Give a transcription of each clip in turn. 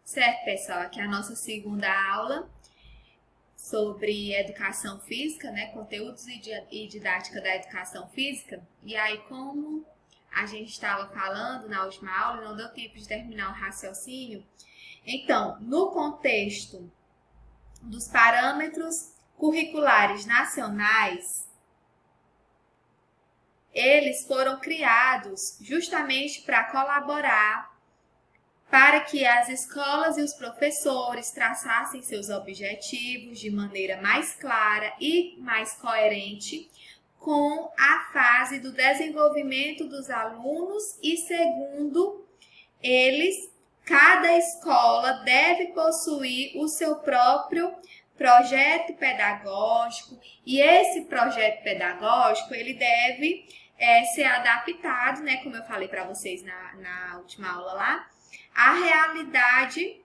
Certo, pessoal? Aqui é a nossa segunda aula sobre educação física, né? Conteúdos e didática da educação física. E aí, como a gente estava falando na última aula, não deu tempo de terminar o raciocínio. Então, no contexto dos parâmetros curriculares nacionais, eles foram criados justamente para colaborar para que as escolas e os professores traçassem seus objetivos de maneira mais clara e mais coerente com a fase do desenvolvimento dos alunos e, segundo eles, cada escola deve possuir o seu próprio projeto pedagógico e esse projeto pedagógico ele deve ser adaptado, né, como eu falei para vocês na última aula lá, a realidade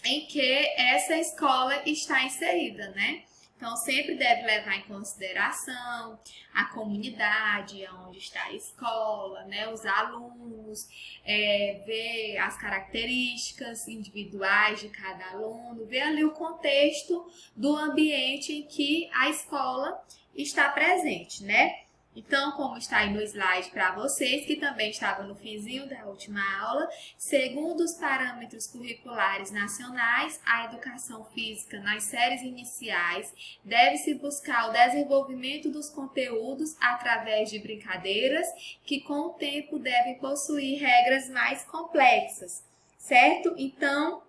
em que essa escola está inserida, né? Então, sempre deve levar em consideração a comunidade, onde está a escola, né? Os alunos, ver as características individuais de cada aluno, ver ali o contexto do ambiente em que a escola está presente, né? Então, como está aí no slide para vocês, que também estava no finzinho da última aula, segundo os parâmetros curriculares nacionais, a educação física nas séries iniciais deve-se buscar o desenvolvimento dos conteúdos através de brincadeiras que com o tempo devem possuir regras mais complexas, certo? Então,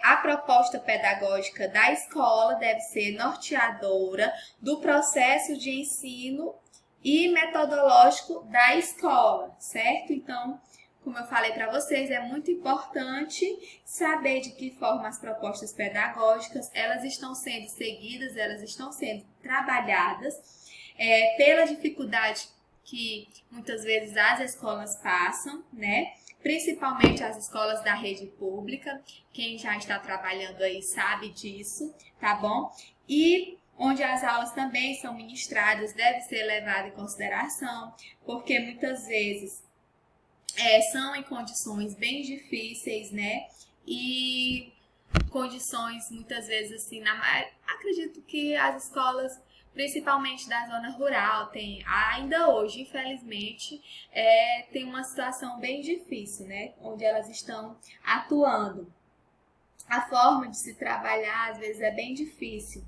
a proposta pedagógica da escola deve ser norteadora do processo de ensino e metodológico da escola, certo? Então, como eu falei para vocês, é muito importante saber de que forma as propostas pedagógicas elas estão sendo seguidas, elas estão sendo trabalhadas pela dificuldade que muitas vezes as escolas passam, né? Principalmente as escolas da rede pública, quem já está trabalhando aí sabe disso, tá bom? E onde as aulas também são ministradas, deve ser levado em consideração, porque muitas vezes são em condições bem difíceis, né? E condições muitas vezes assim, acredito que as escolas principalmente da zona rural, ainda hoje, infelizmente, tem uma situação bem difícil, né? Onde elas estão atuando. A forma de se trabalhar, às vezes, é bem difícil.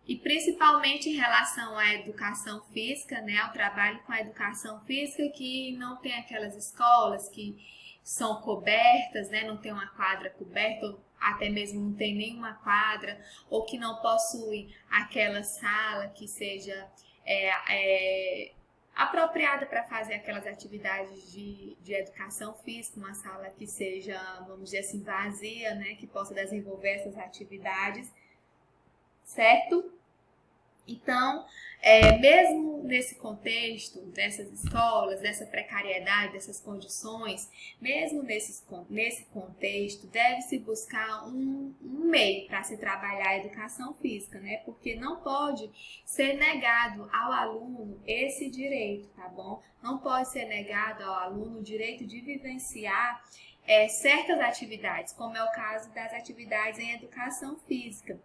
E principalmente em relação à educação física, né? Ao trabalho com a educação física, que não tem aquelas escolas que são cobertas, né? Não tem uma quadra coberta, até mesmo não tem nenhuma quadra, ou que não possui aquela sala que seja apropriada para fazer aquelas atividades de educação física, uma sala que seja, vamos dizer assim, vazia, né, que possa desenvolver essas atividades, certo? Então, mesmo nesse contexto dessas escolas, dessa precariedade, dessas condições, mesmo nesse contexto, deve-se buscar um meio para se trabalhar a educação física, né? Porque não pode ser negado ao aluno esse direito, tá bom? Não pode ser negado ao aluno o direito de vivenciar certas atividades, como é o caso das atividades em educação física.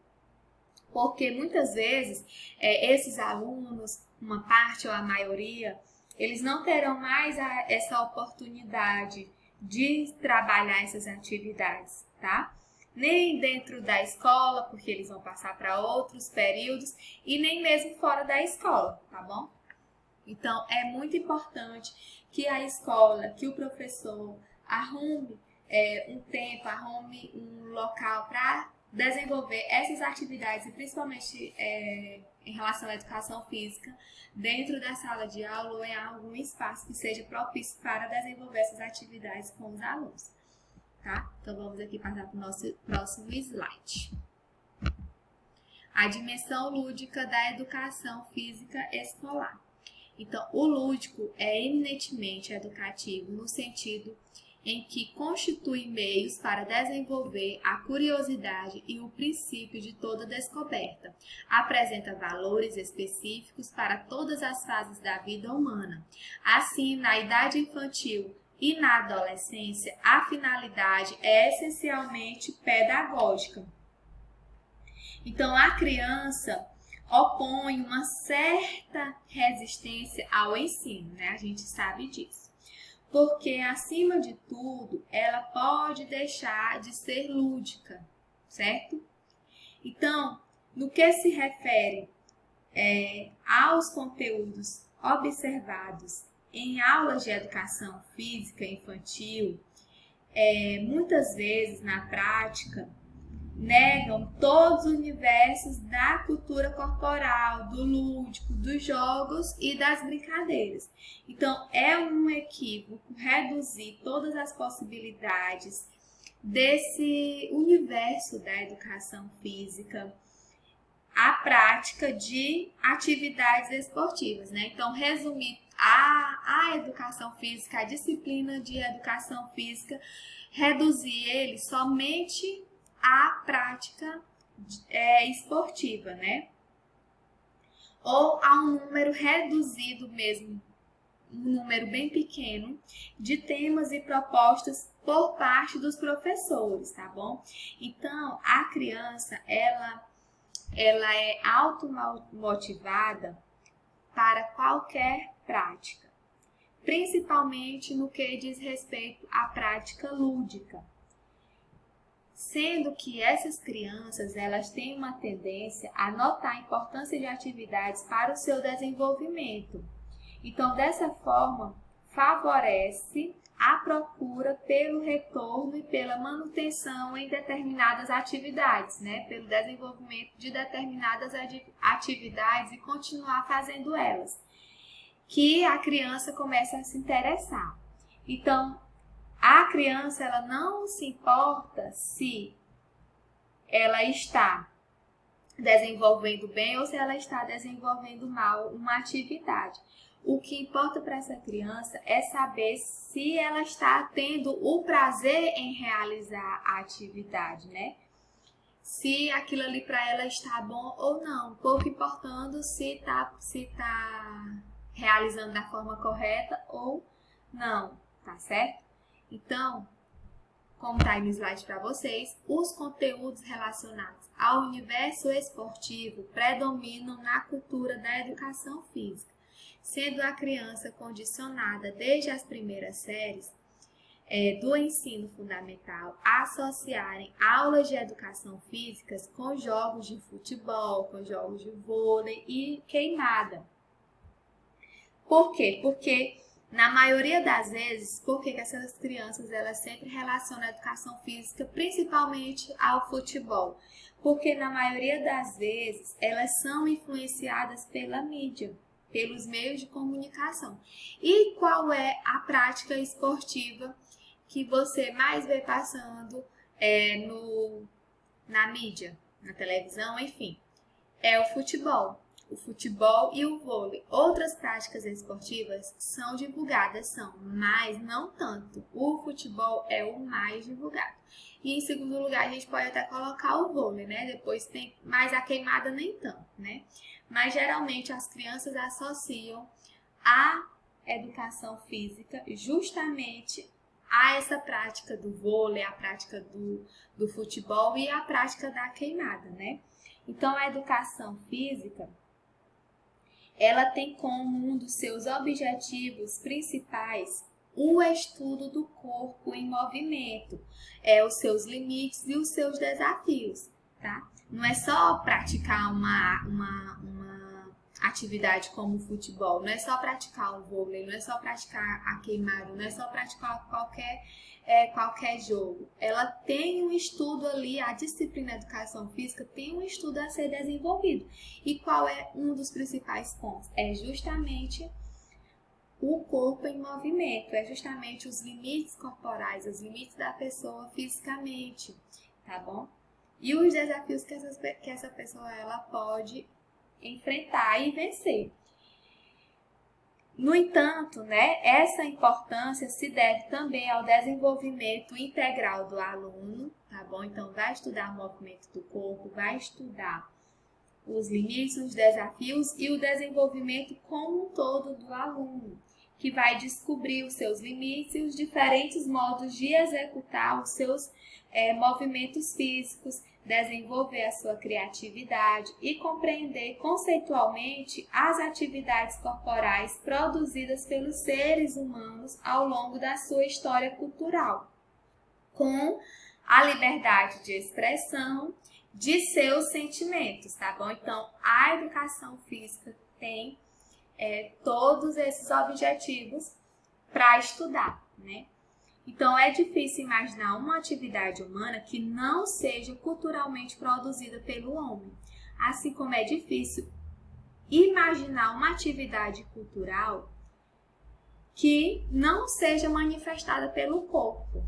Porque muitas vezes esses alunos, uma parte ou a maioria, eles não terão mais essa oportunidade de trabalhar essas atividades, tá? Nem dentro da escola, porque eles vão passar para outros períodos, e nem mesmo fora da escola, tá bom? Então, é muito importante que a escola, que o professor arrume um tempo, arrume um local para desenvolver essas atividades, e principalmente em relação à educação física, dentro da sala de aula ou em algum espaço que seja propício para desenvolver essas atividades com os alunos, tá? Então, vamos aqui passar para o nosso próximo slide. A dimensão lúdica da educação física escolar. Então, o lúdico é eminentemente educativo no sentido em que constitui meios para desenvolver a curiosidade e o princípio de toda descoberta. Apresenta valores específicos para todas as fases da vida humana. Assim, na idade infantil e na adolescência a finalidade é essencialmente pedagógica. Então, a criança opõe uma certa resistência ao ensino, né? A gente sabe disso. Porque, acima de tudo, ela pode deixar de ser lúdica, certo? Então, no que se refere aos conteúdos observados em aulas de educação física infantil, muitas vezes, na prática, negam todos os universos da cultura corporal, do lúdico, dos jogos e das brincadeiras. Então, é um equívoco reduzir todas as possibilidades desse universo da educação física à prática de atividades esportivas, né? Então, resumir a educação física, a disciplina de educação física, reduzir ele somente à prática esportiva, né? Ou a um número reduzido mesmo, um número bem pequeno, de temas e propostas por parte dos professores, tá bom? Então, a criança, ela é automotivada para qualquer prática, principalmente no que diz respeito à prática lúdica. Sendo que essas crianças, elas têm uma tendência a notar a importância de atividades para o seu desenvolvimento. Então, dessa forma, favorece a procura pelo retorno e pela manutenção em determinadas atividades, né? Pelo desenvolvimento de determinadas atividades e continuar fazendo elas, que a criança começa a se interessar. Então, a criança, ela não se importa se ela está desenvolvendo bem ou se ela está desenvolvendo mal uma atividade. O que importa para essa criança é saber se ela está tendo o prazer em realizar a atividade, né? Se aquilo ali para ela está bom ou não. Pouco importando se tá realizando da forma correta ou não, tá certo? Então, como está aí no slide para vocês, os conteúdos relacionados ao universo esportivo predominam na cultura da educação física, sendo a criança condicionada desde as primeiras séries do ensino fundamental a associarem aulas de educação física com jogos de futebol, com jogos de vôlei e queimada. Por quê? Porque na maioria das vezes, por que essas crianças elas sempre relacionam a educação física principalmente ao futebol? Porque na maioria das vezes elas são influenciadas pela mídia, pelos meios de comunicação. E qual é a prática esportiva que você mais vê passando na mídia, na televisão, enfim? É o futebol. O futebol e o vôlei. Outras práticas esportivas são divulgadas, mas não tanto. O futebol é o mais divulgado. E em segundo lugar, a gente pode até colocar o vôlei, né? Depois tem, mas a queimada nem tanto, né? Mas geralmente as crianças associam a educação física justamente a essa prática do vôlei, a prática do futebol e a prática da queimada, né? Então, a educação física, ela tem como um dos seus objetivos principais o estudo do corpo em movimento, os seus limites e os seus desafios, tá? Não é só praticar uma atividade como o futebol, não é só praticar o vôlei, não é só praticar a queimada, não é só praticar qualquer jogo. Ela tem um estudo ali, a disciplina de educação física tem um estudo a ser desenvolvido. E qual é um dos principais pontos? É justamente o corpo em movimento, é justamente os limites corporais, os limites da pessoa fisicamente, tá bom? E os desafios que essa pessoa ela pode enfrentar e vencer. No entanto, né, essa importância se deve também ao desenvolvimento integral do aluno, tá bom? Então, vai estudar o movimento do corpo, vai estudar os limites, os desafios e o desenvolvimento como um todo do aluno, que vai descobrir os seus limites e os diferentes modos de executar os seus movimentos físicos, desenvolver a sua criatividade e compreender conceitualmente as atividades corporais produzidas pelos seres humanos ao longo da sua história cultural, com a liberdade de expressão de seus sentimentos, tá bom? Então, a educação física tem todos esses objetivos para estudar, né? Então, é difícil imaginar uma atividade humana que não seja culturalmente produzida pelo homem, assim como é difícil imaginar uma atividade cultural que não seja manifestada pelo corpo,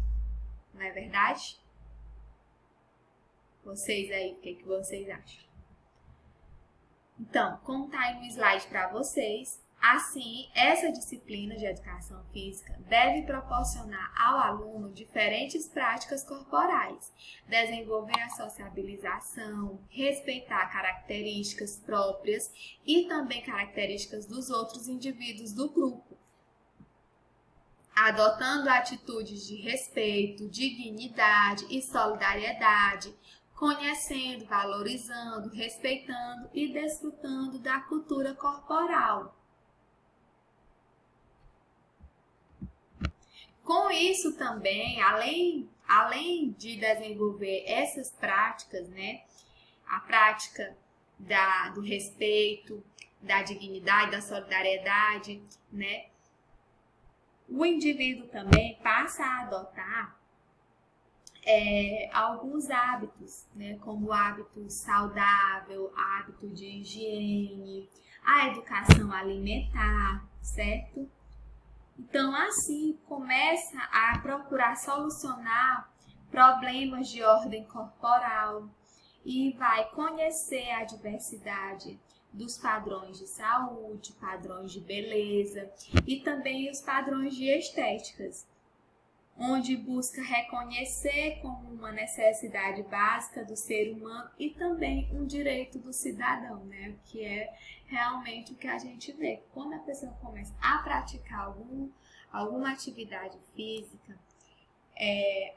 não é verdade? Vocês aí, o que vocês acham? Então, como está aí no slide para vocês, assim, essa disciplina de educação física deve proporcionar ao aluno diferentes práticas corporais, desenvolver a sociabilização, respeitar características próprias e também características dos outros indivíduos do grupo, adotando atitudes de respeito, dignidade e solidariedade, conhecendo, valorizando, respeitando e desfrutando da cultura corporal. Com isso também, além de desenvolver essas práticas, né, a prática do respeito, da dignidade, da solidariedade, né, o indivíduo também passa a adotar alguns hábitos, né, como o hábito saudável, hábito de higiene, a educação alimentar, certo? Então, assim, começa a procurar solucionar problemas de ordem corporal e vai conhecer a diversidade dos padrões de saúde, padrões de beleza e também os padrões de estéticas, onde busca reconhecer como uma necessidade básica do ser humano e também um direito do cidadão, né? Que é realmente o que a gente vê. Quando a pessoa começa a praticar alguma atividade física,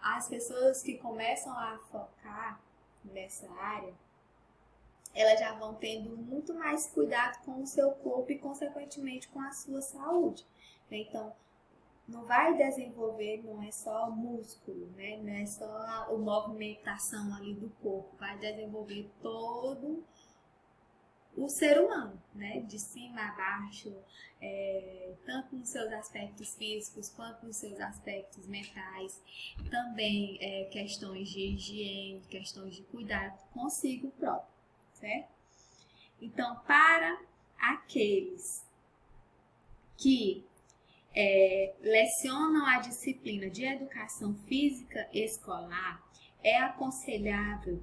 as pessoas que começam a focar nessa área, elas já vão tendo muito mais cuidado com o seu corpo e, consequentemente, com a sua saúde. Então, não vai desenvolver, não é só músculo, né? Não é só a movimentação ali do corpo, vai desenvolver todo o ser humano, né? De cima a baixo, tanto nos seus aspectos físicos quanto nos seus aspectos mentais, também questões de higiene, questões de cuidado consigo próprio, certo? Então, para aqueles que lecionam a disciplina de educação física escolar, é aconselhável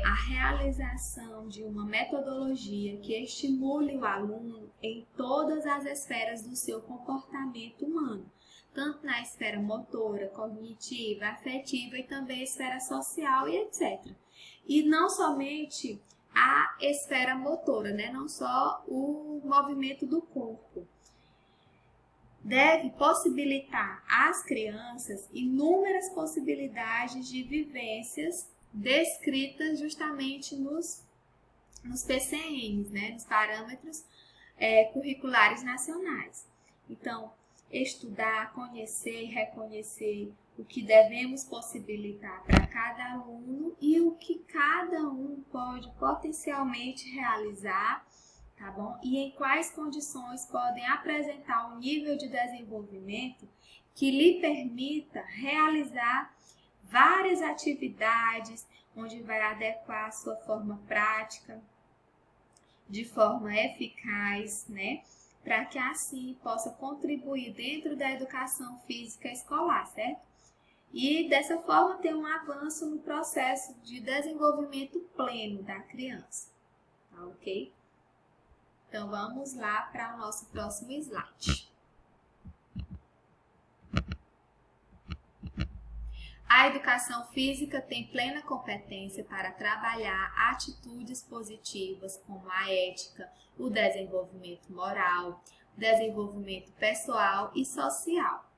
a realização de uma metodologia que estimule o aluno em todas as esferas do seu comportamento humano, tanto na esfera motora, cognitiva, afetiva e também esfera social e etc. E não somente a esfera motora, né? Não só o movimento do corpo. Deve possibilitar às crianças inúmeras possibilidades de vivências descritas justamente nos PCNs, né, nos parâmetros curriculares nacionais. Então, estudar, conhecer e reconhecer o que devemos possibilitar para cada aluno e o que cada um pode potencialmente realizar, tá bom? E em quais condições podem apresentar um nível de desenvolvimento que lhe permita realizar várias atividades, onde vai adequar a sua forma prática de forma eficaz, né? Para que assim possa contribuir dentro da educação física escolar, certo? E dessa forma ter um avanço no processo de desenvolvimento pleno da criança, tá ok? Então vamos lá para o nosso próximo slide. A educação física tem plena competência para trabalhar atitudes positivas como a ética, o desenvolvimento moral, desenvolvimento pessoal e social.